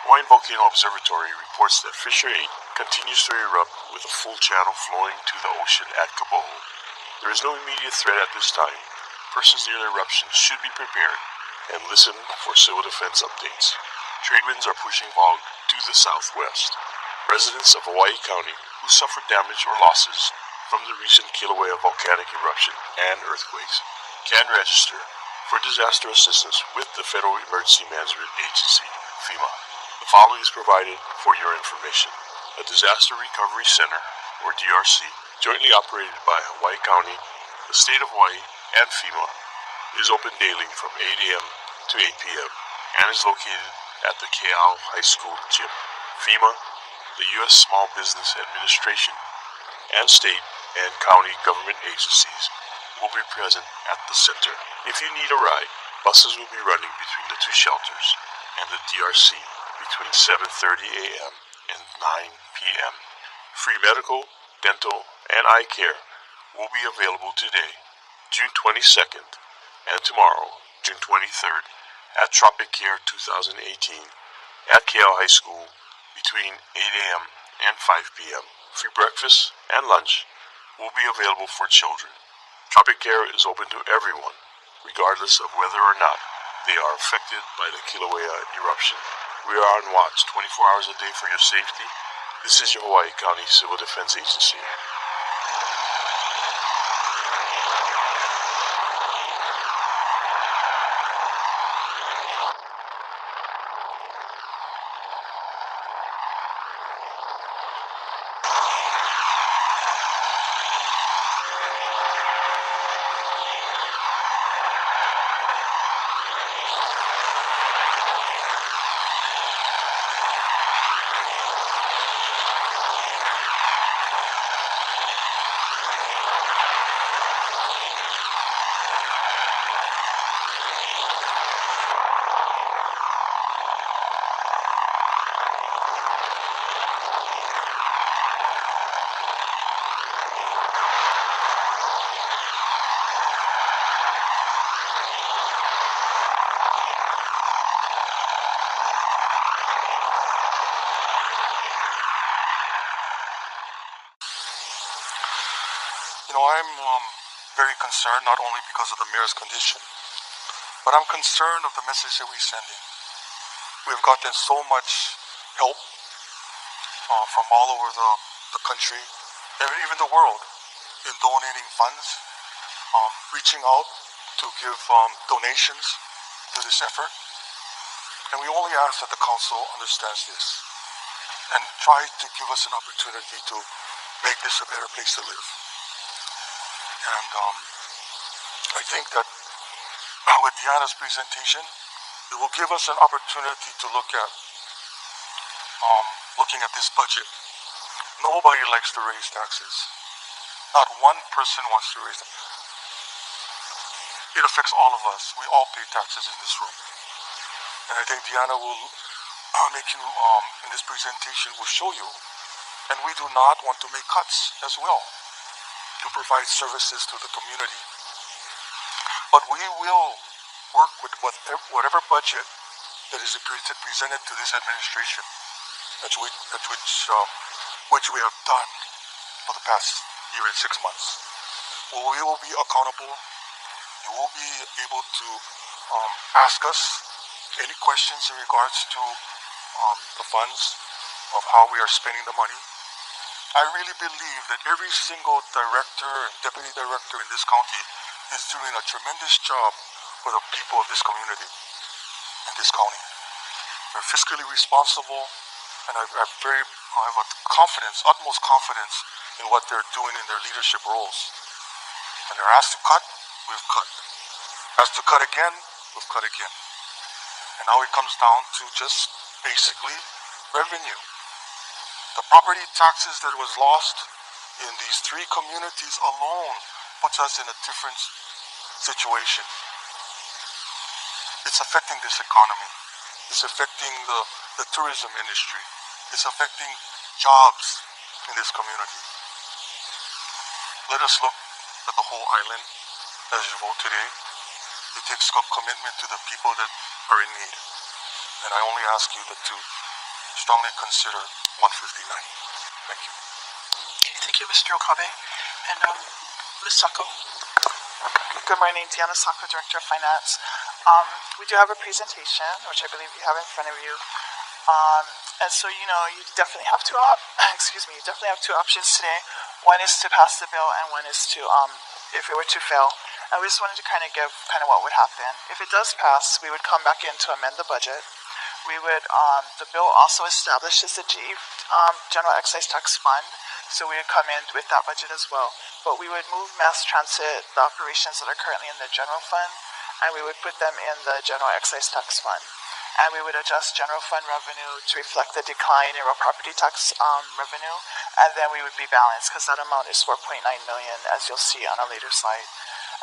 Hawaiian Volcano Observatory reports that Fissure 8 continues to erupt with a full channel flowing to the ocean at Kaboho. There is no immediate threat at this time. Persons near the eruption should be prepared and listen for civil defense updates. Trade winds are pushing fog to the southwest. Residents of Hawaii County who suffered damage or losses from the recent Kilauea volcanic eruption and earthquakes can register for disaster assistance with the Federal Emergency Management Agency, FEMA. The following is provided for your information. A Disaster Recovery Center, or DRC, jointly operated by Hawaii County, the State of Hawaii, and FEMA, is open daily from 8 a.m. to 8 p.m. and is located at the Keao High School gym. FEMA, the U.S. Small Business Administration, and state and county government agencies will be present at the center. If you need a ride, buses will be running between the two shelters and the DRC between 7:30 a.m. and 9 p.m. Free medical, dental, and eye care will be available today, June 22nd, and tomorrow, June 23rd, at Tropic Care 2018 at Keao High School between 8 a.m. and 5 p.m. Free breakfast and lunch will be available for children. Tropic Care is open to everyone, regardless of whether or not they are affected by the Kilauea eruption. We are on watch 24 hours a day for your safety. This is your Hawaii County Civil Defense Agency. I'm very concerned, not only because of the mayor's condition, but I'm concerned of the message that we're sending. We've gotten so much help from all over the country, and even the world, in donating funds, reaching out to give donations to this effort. And we only ask that the council understands this and try to give us an opportunity to make this a better place to live. And I think that with Deanna's presentation, it will give us an opportunity to look at looking at this budget. Nobody likes to raise taxes. Not one person wants to raise them. It affects all of us. We all pay taxes in this room. And I think Deanna will make you, in this presentation, will show you. And we do not want to make cuts as well to provide services to the community. But we will work with whatever budget that is presented to this administration, which we have done for the past year and 6 months. Well, we will be accountable. You will be able to ask us any questions in regards to the funds, of how we are spending the money. I really believe that every single director and deputy director in this county is doing a tremendous job for the people of this community and this county. They're fiscally responsible, and I have a confidence, utmost confidence in what they're doing in their leadership roles. And they're asked to cut, we've cut. Asked to cut again, we've cut again. And now it comes down to just basically revenue. The property taxes that was lost in these 3 communities alone puts us in a different situation. It's affecting this economy. It's affecting the tourism industry. It's affecting jobs in this community. Let us look at the whole island as you vote today. It takes commitment to the people that are in need. And I only ask you to strongly consider 159. Thank you. Okay, thank you, Mr. Okabe. And Ms. Sako. Good morning, Deanna Sako, Director of Finance. We do have a presentation, which I believe you have in front of you. And so, you definitely have two you definitely have two options today. One is to pass the bill, and one is to, if it were to fail. And we just wanted to give what would happen. If it does pass, we would come back in to amend the budget. We would, the bill also establishes the General Excise Tax Fund, so we would come in with that budget as well. But we would move mass transit, the operations that are currently in the general fund, and we would put them in the General Excise Tax Fund. And we would adjust general fund revenue to reflect the decline in real property tax revenue, and then we would be balanced, because that amount is $4.9 million, as you'll see on a later slide.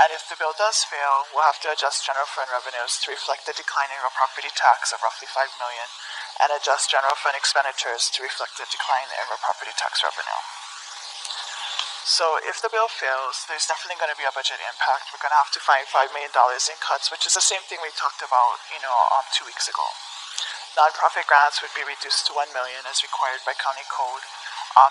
And if the bill does fail, we'll have to adjust general fund revenues to reflect the decline in real property tax of roughly $5 million, and adjust general fund expenditures to reflect the decline in real property tax revenue. So if the bill fails, there's definitely going to be a budget impact. We're going to have to find $5 million in cuts, which is the same thing we talked about, 2 weeks ago. Nonprofit grants would be reduced to $1 million as required by county code.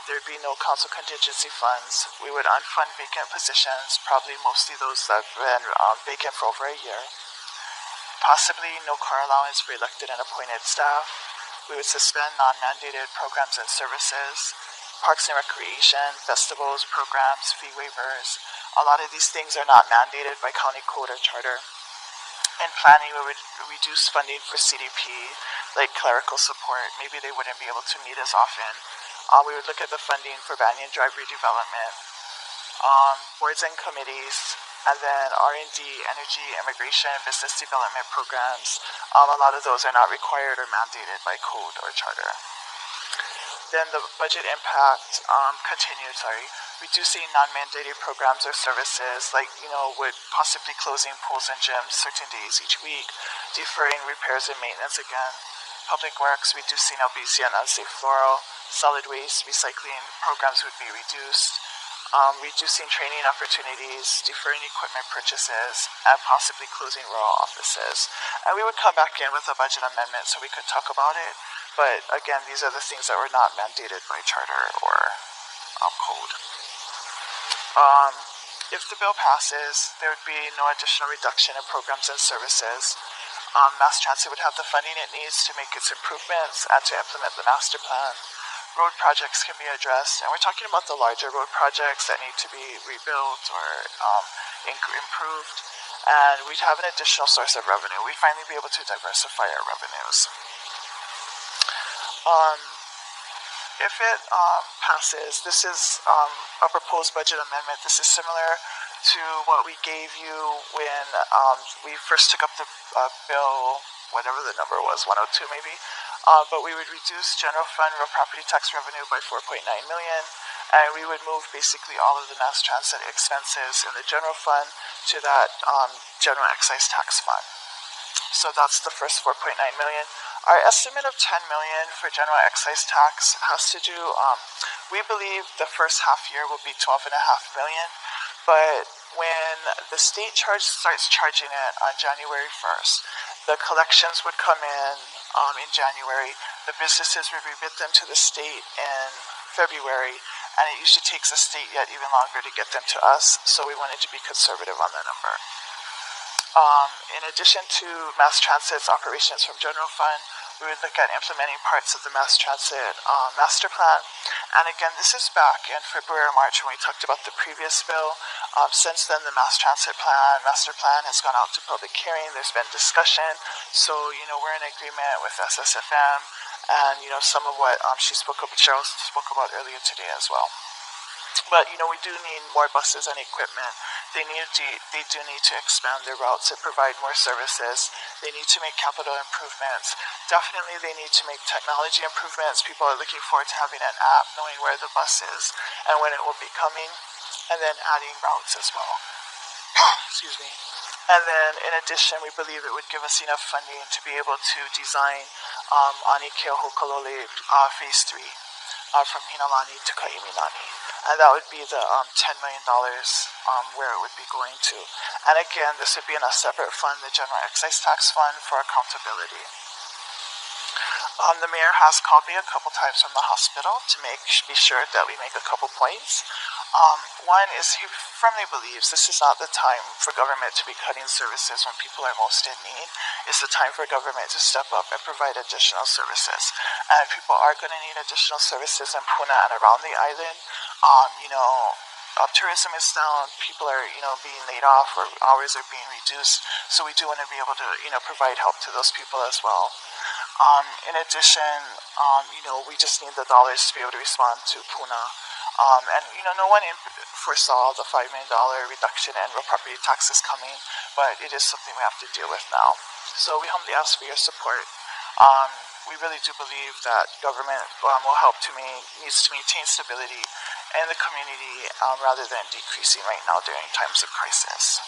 There'd be no council contingency funds. We would unfund vacant positions, probably mostly those that have been vacant for over a year. Possibly no car allowance for elected and appointed staff. We would suspend non-mandated programs and services. Parks and recreation, festivals, programs, fee waivers. A lot of these things are not mandated by county code or charter. In planning, we would reduce funding for CDP, like clerical support. Maybe they wouldn't be able to meet as often. We would look at the funding for Banyan Drive redevelopment, boards and committees, and then R&D, energy, immigration, business development programs. A lot of those are not required or mandated by code or charter. Then the budget impact continued, reducing non-mandated programs or services, like, with possibly closing pools and gyms certain days each week, deferring repairs and maintenance again. Public Works, reducing LBC and unsafe floral. Solid waste, recycling programs would be reduced. Reducing training opportunities, deferring equipment purchases, and possibly closing rural offices. And we would come back in with a budget amendment so we could talk about it. But again, these are the things that were not mandated by charter or code. If the bill passes, there would be no additional reduction in programs and services. Mass Transit would have the funding it needs to make its improvements and to implement the master plan. Road projects can be addressed, and we're talking about the larger road projects that need to be rebuilt or improved, and we'd have an additional source of revenue. We'd finally be able to diversify our revenues. If it passes, this is a proposed budget amendment. This is similar to what we gave you when we first took up the bill, whatever the number was, 102 maybe. But we would reduce general fund real property tax revenue by $4.9 million, and we would move basically all of the mass transit expenses in the general fund to that general excise tax fund. So that's the first $4.9 million. Our estimate of $10 million for general excise tax has to do, we believe the first half year will be $12.5 million, but when the state starts charging it on January 1st, the collections would come in January, the businesses would remit them to the state in February, and it usually takes the state yet even longer to get them to us, so we wanted to be conservative on the number. In addition to mass transit's operations from general fund, we would look at implementing parts of the mass transit master plan. And again, this is back in February or March when we talked about the previous bill. Since then, the mass transit master plan has gone out to public hearing. There's been discussion. So, we're in agreement with SSFM and, some of what Cheryl spoke about earlier today as well. But, we do need more buses and equipment. They do need to expand their routes and provide more services. They need to make capital improvements. Definitely they need to make technology improvements. People are looking forward to having an app, knowing where the bus is and when it will be coming, and then adding routes as well. Excuse me. And then, in addition, we believe it would give us enough funding to be able to design Anikeo Hokalole Phase 3 from Hinalani to Kaiminani. And that would be the $10 million where it would be going to. And again, this would be in a separate fund, the General Excise Tax Fund, for accountability. The mayor has called me a couple times from the hospital to be sure that we make a couple points. One is he firmly believes this is not the time for government to be cutting services when people are most in need. It's the time for government to step up and provide additional services. And people are going to need additional services in Puna and around the island. Tourism is down, people are, being laid off or hours are being reduced. So we do want to be able to, provide help to those people as well. In addition, we just need the dollars to be able to respond to Puna. No one foresaw the $5 million reduction in real property taxes coming, but it is something we have to deal with now. So we humbly ask for your support. We really do believe that government needs to maintain stability in the community rather than decreasing right now during times of crisis.